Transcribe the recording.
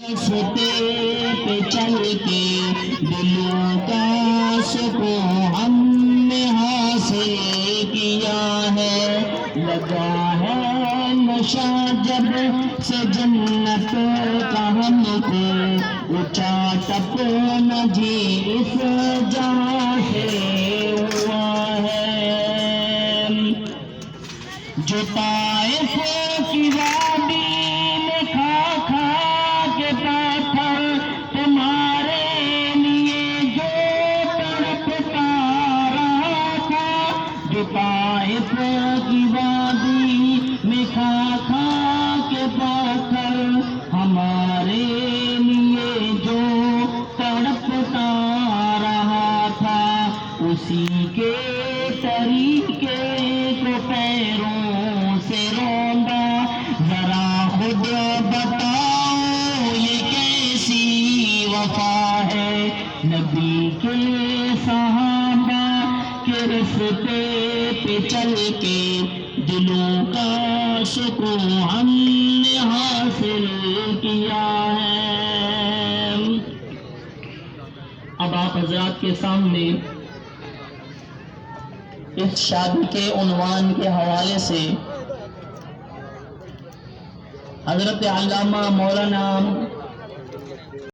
راستے پہ چل کے دلوں کا سکون ہم نے حاصل کیا ہے، لگا ہے نشہ جب سے جنت کا ہم کو، اونچا ٹپ نجی اس جہاں سے ہوا ہے، جو طائف کی وادی میں کھا کھا کے پتھر تمہارے لیے جو تڑپتا رہا تھا، جو طائف کی وادی میں کھا کھا کے پتھر ہمارے لیے جو تڑپتا رہا تھا، اسی کے طریقے کو پیروں سے روندا، ذرا خود بتاؤ یہ کیسی وفا ہے، نبی کے صحابہ کے راستے پہ چل کے دلوں کا سکون ہم نے حاصل کیا ہے۔ اب آپ حضرات کے سامنے اس شادی کے عنوان کے حوالے سے حضرت علامہ مولانا